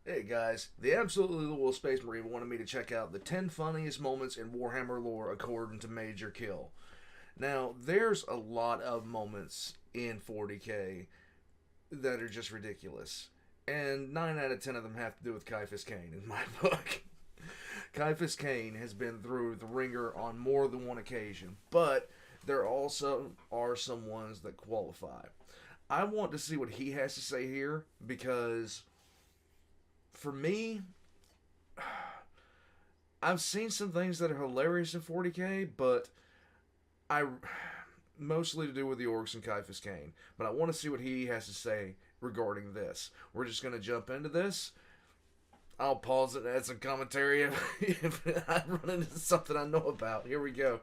Hey guys, the absolutely little Space Marine wanted me to check out the 10 funniest moments in Warhammer lore according to Majorkill. Now, there's a lot of moments in 40k that are just ridiculous. And 9 out of 10 of them have to do with Commissar Cain in my book. Commissar Cain has been through the ringer on more than one occasion, but there also are some ones that qualify. I want to see what he has to say here because for me, I've seen some things that are hilarious in 40k, but I mostly to do with the orcs and Commissar Cain. But I want to see what he has to say regarding this. We're just going to jump into this. I'll pause it and add some commentary if I run into something I know about. Here we go.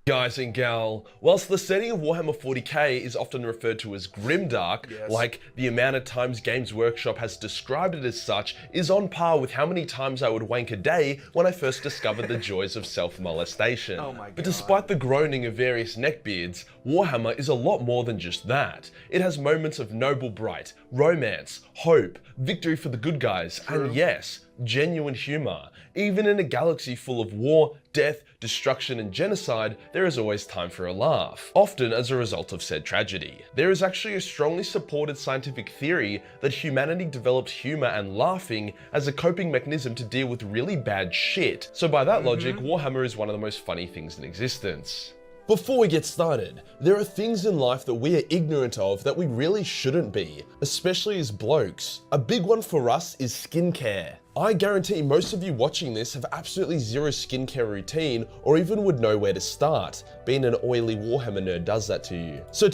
Guys and gal, whilst the setting of Warhammer 40k is often referred to as grimdark, Yes. like the amount of times Games Workshop has described it as such is on par with how many times I would wank a day when I first discovered the joys of self-molestation. Oh my But God. despite the groaning of various neckbeards, Warhammer is a lot more than just that. It has moments of noble bright, romance, hope, victory for the good guys, and yes, genuine humor. Even in a galaxy full of war, death, destruction, and genocide, there is always time for a laugh, often as a result of said tragedy. There is actually a strongly supported scientific theory that humanity developed humor and laughing as a coping mechanism to deal with really bad shit. So by that logic, Warhammer is one of the most funny things in existence. Before we get started, there are things in life that we are ignorant of that we really shouldn't be, especially as blokes. A big one for us is skincare. I guarantee most of you watching this have absolutely zero skincare routine or even would know where to start. Being an oily Warhammer nerd does that to you. So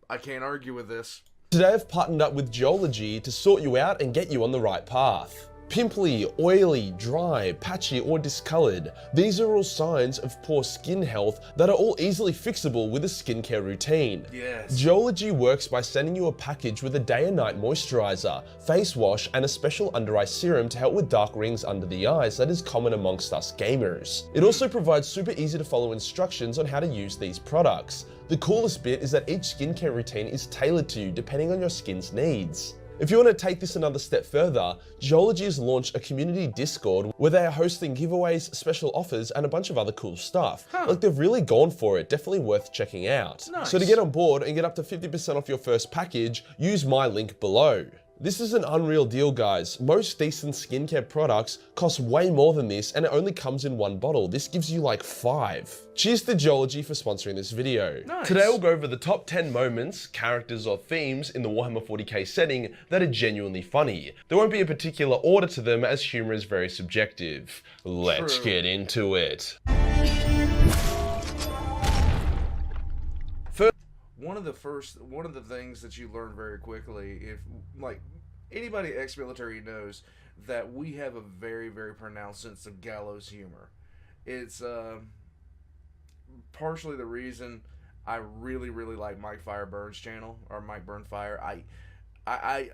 I can't argue with this. today I've partnered up with Geology to sort you out and get you on the right path. Pimply, oily, dry, patchy, or discolored. These are all signs of poor skin health that are all easily fixable with a skincare routine. Yes. Geology works by sending you a package with a day and night moisturizer, face wash, and a special under eye serum to help with dark rings under the eyes that is common amongst us gamers. It also provides super easy to follow instructions on how to use these products. The coolest bit is that each skincare routine is tailored to you depending on your skin's needs. If you want to take this another step further, Geology has launched a community Discord where they are hosting giveaways, special offers, and a bunch of other cool stuff. Like, they've really gone for it, definitely worth checking out. Nice. So to get on board and get up to 50% off your first package, use my link below. This is an unreal deal, guys. Most decent skincare products cost way more than this, and it only comes in one bottle. This gives you like 5. Cheers to Geology for sponsoring this video. Nice. Today we'll go over the top 10 moments, characters, or themes in the Warhammer 40k setting that are genuinely funny. There won't be a particular order to them as humor is very subjective. Let's True. get into it. One of the things that you learn very quickly, if like anybody ex-military knows that we have a very, very pronounced sense of gallows humor. It's partially the reason I really, really like Mike Fireburn's channel, or Mike Burnfire. I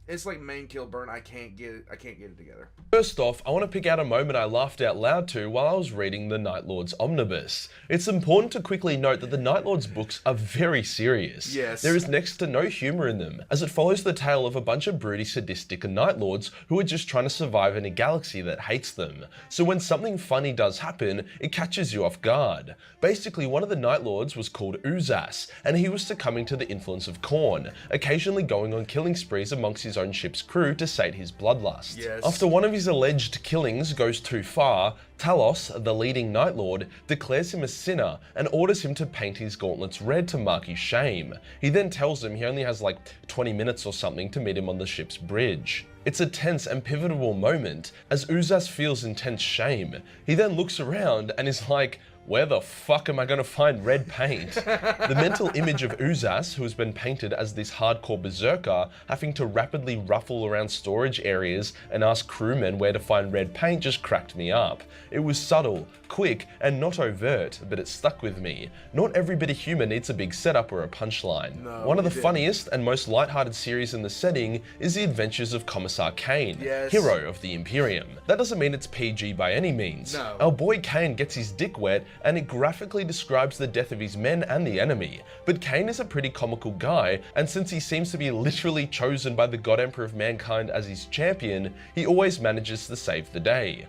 it's like main kill burn. I can't get it together. First off, I want to pick out a moment I laughed out loud to while I was reading the Night Lord's Omnibus. It's important to quickly note that the Night Lord's books are very serious. Yes. There is next to no humor in them, as it follows the tale of a bunch of broody, sadistic Night Lords who are just trying to survive in a galaxy that hates them. So when something funny does happen, it catches you off guard. Basically, one of the Night Lords was called Uzas, and he was succumbing to the influence of Khorne, occasionally going on killing sprees amongst his own ship's crew to sate his bloodlust. Yes. After one of his alleged killings goes too far, Talos, the leading Night Lord, declares him a sinner and orders him to paint his gauntlets red to mark his shame. He then tells him he only has like 20 minutes or something to meet him on the ship's bridge. It's a tense and pivotal moment as Uzas feels intense shame. He then looks around and is like, where the fuck am I gonna find red paint? The mental image of Uzas, who has been painted as this hardcore berserker, having to rapidly ruffle around storage areas and ask crewmen where to find red paint just cracked me up. It was subtle, quick, and not overt, but it stuck with me. Not every bit of humor needs a big setup or a punchline. No, One of the it didn't. funniest and most lighthearted series in the setting is The Adventures of Commissar Cain, Yes. hero of the Imperium. That doesn't mean it's PG by any means. No. Our boy Cain gets his dick wet and it graphically describes the death of his men and the enemy. But Cain is a pretty comical guy, and since he seems to be literally chosen by the God Emperor of Mankind as his champion, he always manages to save the day.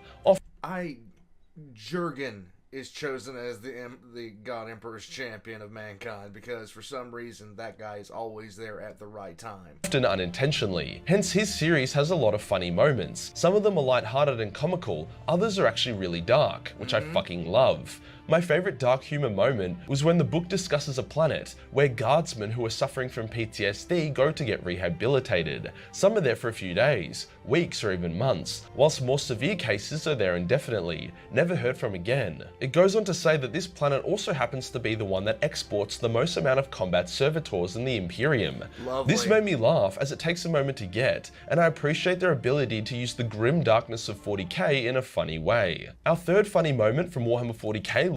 Jurgen is chosen as the God Emperor's champion of mankind because for some reason that guy is always there at the right time. Often unintentionally. Hence his series has a lot of funny moments. Some of them are lighthearted and comical, others are actually really dark, which I fucking love. My favorite dark humor moment was when the book discusses a planet where guardsmen who are suffering from PTSD go to get rehabilitated. Some are there for a few days, weeks, or even months, whilst more severe cases are there indefinitely, never heard from again. It goes on to say that this planet also happens to be the one that exports the most amount of combat servitors in the Imperium. Lovely. This made me laugh as it takes a moment to get, and I appreciate their ability to use the grim darkness of 40k in a funny way. Our third funny moment from Warhammer 40k.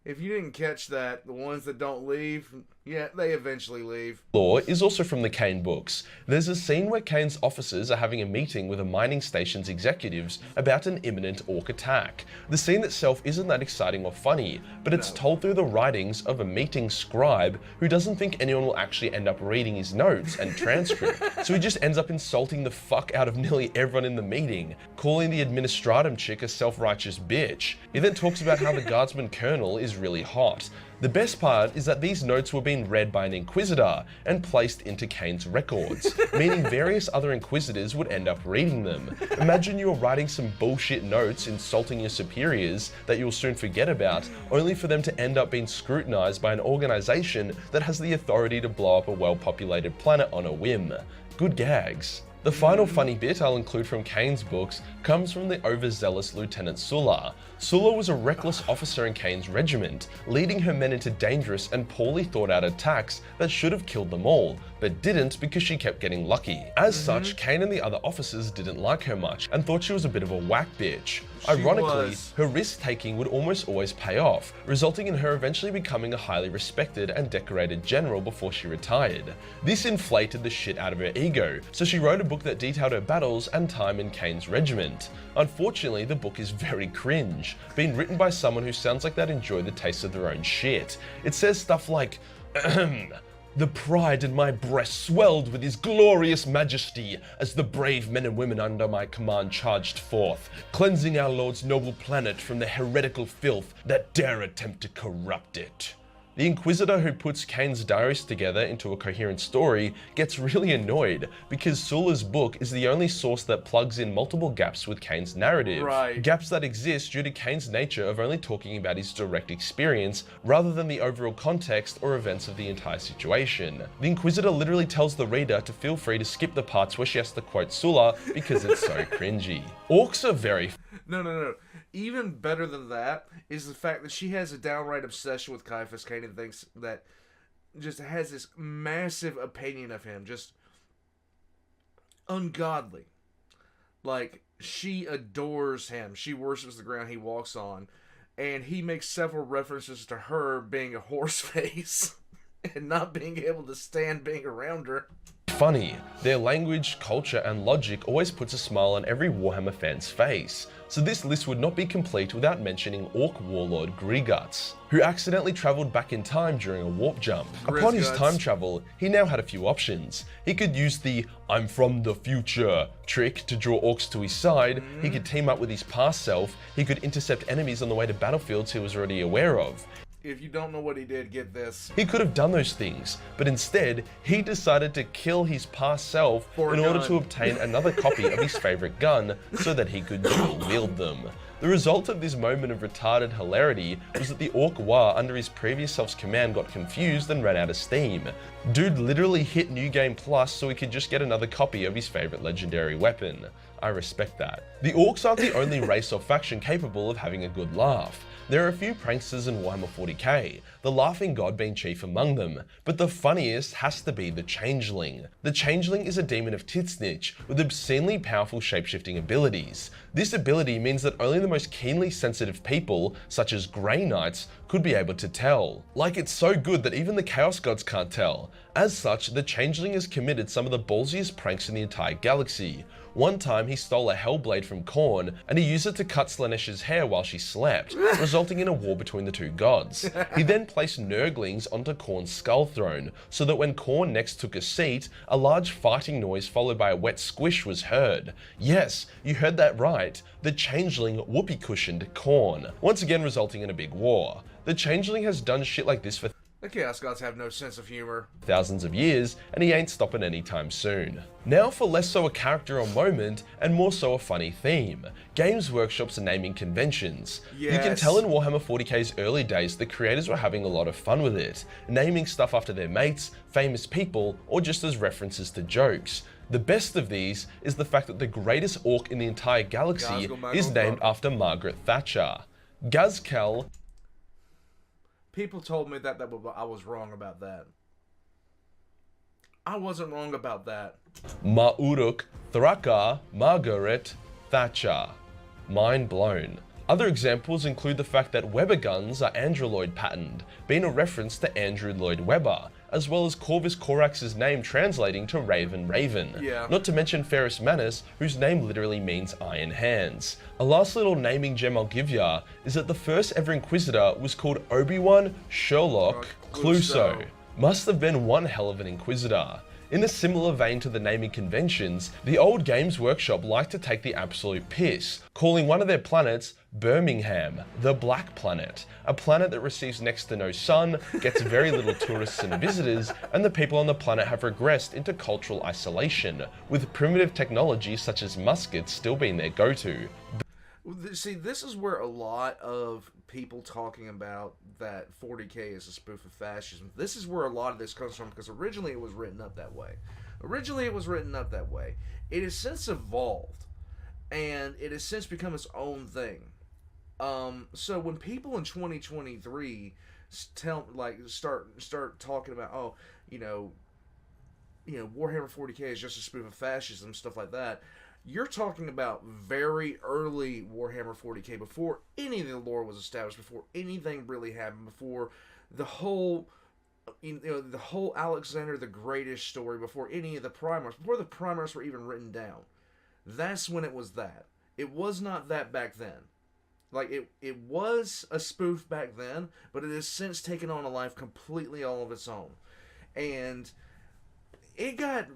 If you didn't catch that, the ones that don't leave, yeah, they eventually leave. Lore is also from the Cain books. There's a scene where Cain's officers are having a meeting with a mining station's executives about an imminent orc attack. The scene itself isn't that exciting or funny, but it's told through the writings of a meeting scribe who doesn't think anyone will actually end up reading his notes and transcript, so he just ends up insulting the fuck out of nearly everyone in the meeting, calling the administratum chick a self-righteous bitch. He then talks about how the guardsman colonel is really hot. The best part is that these notes were being read by an inquisitor and placed into Cain's records, meaning various other inquisitors would end up reading them. Imagine you're writing some bullshit notes insulting your superiors that you'll soon forget about, only for them to end up being scrutinized by an organization that has the authority to blow up a well-populated planet on a whim. Good gags. The final funny bit I'll include from Cain's books comes from the overzealous Lieutenant Sulla. Sulla was a reckless officer in Cain's regiment, leading her men into dangerous and poorly thought out attacks that should have killed them all, but didn't because she kept getting lucky. As such, Cain and the other officers didn't like her much and thought she was a bit of a whack bitch. Ironically, her risk-taking would almost always pay off, resulting in her eventually becoming a highly respected and decorated general before she retired. This inflated the shit out of her ego, so she wrote a book that detailed her battles and time in Cain's regiment. Unfortunately, the book is very cringe, being written by someone who sounds like they'd enjoy the taste of their own shit. It says stuff like, "The pride in my breast swelled with his glorious majesty as the brave men and women under my command charged forth, cleansing our Lord's noble planet from the heretical filth that dare attempt to corrupt it." The Inquisitor who puts Cain's diaries together into a coherent story gets really annoyed because Sulla's book is the only source that plugs in multiple gaps with Cain's narrative. Right. Gaps that exist due to Cain's nature of only talking about his direct experience rather than the overall context or events of the entire situation. The Inquisitor literally tells the reader to feel free to skip the parts where she has to quote Sulla because it's so cringy. Orcs are very... No. Even better than that is the fact that she has a downright obsession with Caiaphas Cain and thinks that just has this massive opinion of him, just ungodly. Like, she adores him. She worships the ground he walks on. And he makes several references to her being a horse face and not being able to stand being around her. Funny. Their language, culture, and logic always puts a smile on every Warhammer fan's face. So this list would not be complete without mentioning Orc warlord Griguts, who accidentally travelled back in time during a warp jump. Upon his time travel, he now had a few options. He could use the "I'm from the future" trick to draw orcs to his side, he could team up with his past self, he could intercept enemies on the way to battlefields he was already aware of. If you don't know what he did, get this. He could have done those things, but instead, he decided to kill his past self in order to obtain another copy of his favorite gun so that he could dual wield them. The result of this moment of retarded hilarity was that the Orc War under his previous self's command got confused and ran out of steam. Dude literally hit New Game Plus so he could just get another copy of his favorite legendary weapon. I respect that. The Orcs aren't the only race or faction capable of having a good laugh. There are a few pranksters in Warhammer 40k, the Laughing God being chief among them, but the funniest has to be the Changeling. The Changeling is a demon of Titsnitch with obscenely powerful shapeshifting abilities. This ability means that only the most keenly sensitive people, such as Grey Knights, could be able to tell. Like, it's so good that even the Chaos Gods can't tell. As such, the Changeling has committed some of the ballsiest pranks in the entire galaxy. One time, he stole a Hellblade from Khorne, and he used it to cut Slaaneish's hair while she slept, resulting in a war between the two gods. He then placed Nurglings onto Khorne's skull throne, so that when Khorne next took a seat, a large farting noise followed by a wet squish was heard. Yes, you heard that right, the Changeling whoopee-cushioned Khorne, once again resulting in a big war. The Changeling has done shit like this for The Chaos Gods have no sense of humor. thousands of years, and he ain't stopping anytime soon. Now for less so a character or moment, and more so a funny theme. Games Workshop's naming conventions. Yes. You can tell in Warhammer 40k's early days the creators were having a lot of fun with it, naming stuff after their mates, famous people, or just as references to jokes. The best of these is the fact that the greatest orc in the entire galaxy is named after Margaret Thatcher. Gazkel. People told me that I was wrong about that. I wasn't wrong about that. Ma'uruk Thraka Margaret Thatcher. Mind blown. Other examples include the fact that Weber guns are Andrew patterned, being a reference to Andrew Lloyd Webber, as well as Corvus Corax's name translating to Raven Raven. Yeah. Not to mention Ferrus Manus, whose name literally means Iron Hands. A last little naming gem I'll give ya is that the first ever Inquisitor was called Obi-Wan Sherlock Cluso. Must have been one hell of an Inquisitor. In a similar vein to the naming conventions, the old Games Workshop liked to take the absolute piss, calling one of their planets Birmingham, the Black Planet, a planet that receives next to no sun, gets very little tourists and visitors, and the people on the planet have regressed into cultural isolation, with primitive technology such as muskets still being their go-to. See, this is where a lot of people talking about that 40k is a spoof of fascism. This is where a lot of this comes from, because originally it was written up that way. It has since evolved, and it has since become its own thing. So when people in 2023 start talking about, Warhammer 40k is just a spoof of fascism, stuff like that, you're talking about very early Warhammer 40k, before any of the lore was established, before anything really happened, before the whole Alexander the Greatest story, before any of the Primars, before the Primars were even written down. That's when it was that. It was not that back then. Like, it was a spoof back then, but it has since taken on a life completely all of its own. And it got...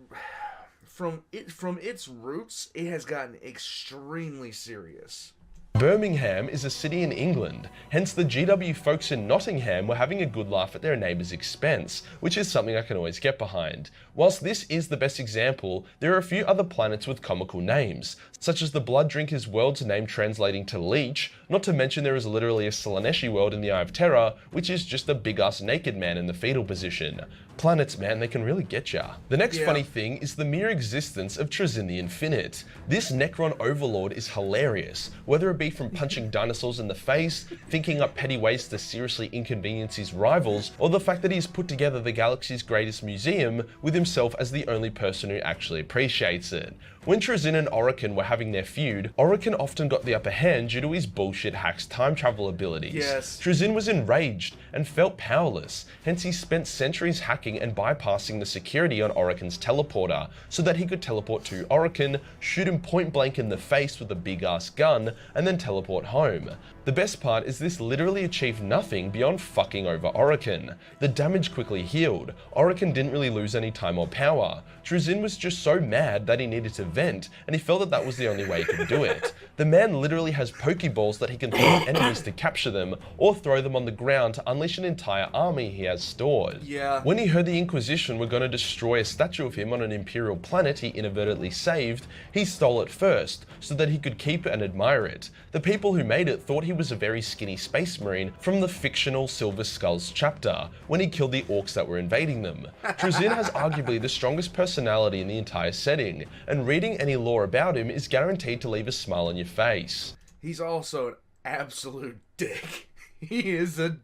From its roots, it has gotten extremely serious. Birmingham is a city in England, hence the GW folks in Nottingham were having a good laugh at their neighbour's expense, which is something I can always get behind. Whilst this is the best example, there are a few other planets with comical names, such as the Blood Drinker's world's name translating to Leech, not to mention there is literally a Slaaneshi world in the Eye of Terror, which is just a big-ass naked man in the fetal position. Planets, man, they can really get ya. The next funny thing is the mere existence of Trazyn the Infinite. This Necron overlord is hilarious, whether it be from punching dinosaurs in the face, thinking up petty ways to seriously inconvenience his rivals, or the fact that he's put together the galaxy's greatest museum with himself as the only person who actually appreciates it. When Trazyn and Orokin were having their feud, Orokin often got the upper hand due to his bullshit hacks time travel abilities. Yes. Trazyn was enraged and felt powerless, hence he spent centuries hacking and bypassing the security on Orokin's teleporter, so that he could teleport to Orokin, shoot him point blank in the face with a big ass gun, and then teleport home. The best part is this literally achieved nothing beyond fucking over Orokin. The damage quickly healed, Orokin didn't really lose any time or power. Trazyn was just so mad that he needed to vent, and he felt that that was the only way he could do it. The man literally has Pokeballs that he can throw at enemies to capture them, or throw them on the ground to unleash an entire army he has stored. Yeah. When he heard the Inquisition were going to destroy a statue of him on an Imperial planet he inadvertently saved, he stole it first, so that he could keep it and admire it. The people who made it thought he was a very skinny space marine from the fictional Silver Skulls chapter, when he killed the orcs that were invading them. Trazyn has arguably the strongest personality in the entire setting, and reading any lore about him is guaranteed to leave a smile on your face. He's also an absolute dick. He is a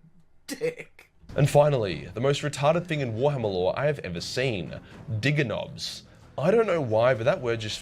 dick. And finally, the most retarded thing in Warhammer lore I have ever seen, Digganobz. I don't know why, but that word just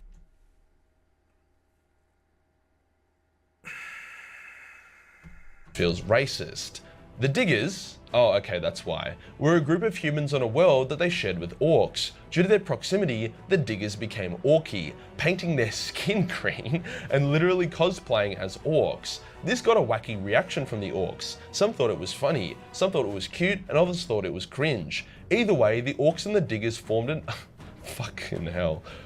feels racist. The Diggers, oh okay that's why, were a group of humans on a world that they shared with orcs. Due to their proximity, the Diggers became orky, painting their skin green and literally cosplaying as orcs. This got a wacky reaction from the orcs. Some thought it was funny, some thought it was cute, and others thought it was cringe. Either way, the orcs and the Diggers formed an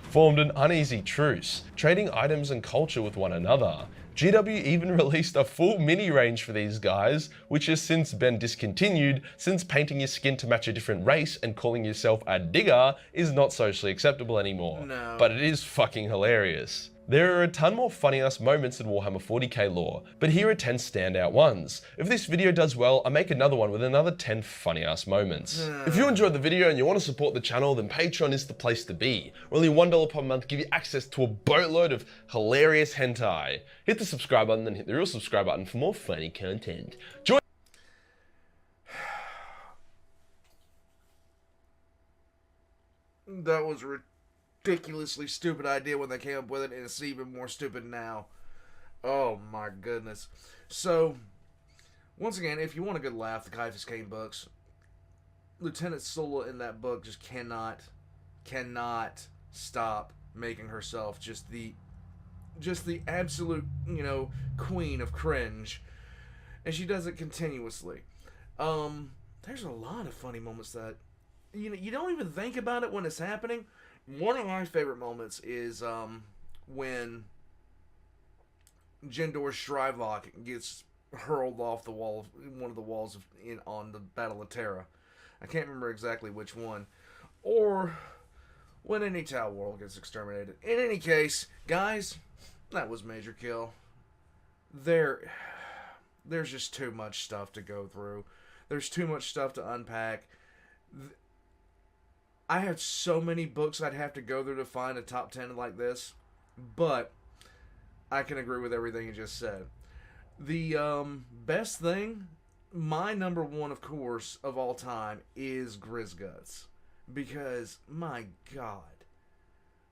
formed an uneasy truce, trading items and culture with one another. GW even released a full mini range for these guys, which has since been discontinued since painting your skin to match a different race and calling yourself a digger is not socially acceptable anymore. No. But it is fucking hilarious. There are a ton more funny-ass moments in Warhammer 40k lore, but here are 10 standout ones. If this video does well, I'll make another one with another 10 funny-ass moments. If you enjoyed the video and you want to support the channel, then Patreon is the place to be. Only $1 per month give you access to a boatload of hilarious hentai. Hit the subscribe button and hit the real subscribe button for more funny content. Join That was a ridiculously stupid idea when they came up with it, and it's even more stupid now. Oh my goodness. So, once again, if you want a good laugh, the Commissar Cain books, Lieutenant Sula in that book just cannot stop making herself just the absolute, queen of cringe. And she does it continuously. There's a lot of funny moments that you don't even think about it when it's happening. One of my favorite moments is when Jindor Shrivok gets hurled off the wall, one of the walls on the Battle of Terra. I can't remember exactly which one. Or when any Tau world gets exterminated. In any case, guys, that was Majorkill. There's just too much stuff to go through. There's too much stuff to unpack. I have so many books I'd have to go through to find a top 10 like this, but I can agree with everything you just said. The best thing, my number one, of course, of all time, is Grizzguts. Because, my God,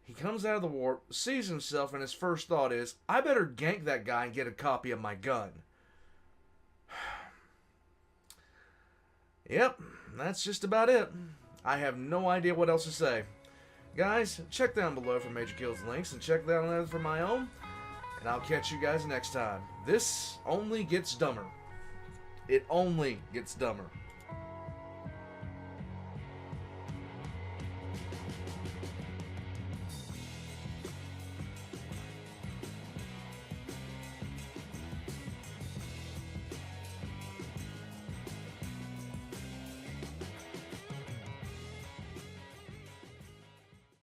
he comes out of the warp, sees himself, and his first thought is, I better gank that guy and get a copy of my gun. Yep, that's just about it. I have no idea what else to say. Guys, check down below for Majorkill's links and check down there for my own. And I'll catch you guys next time. This only gets dumber. It only gets dumber.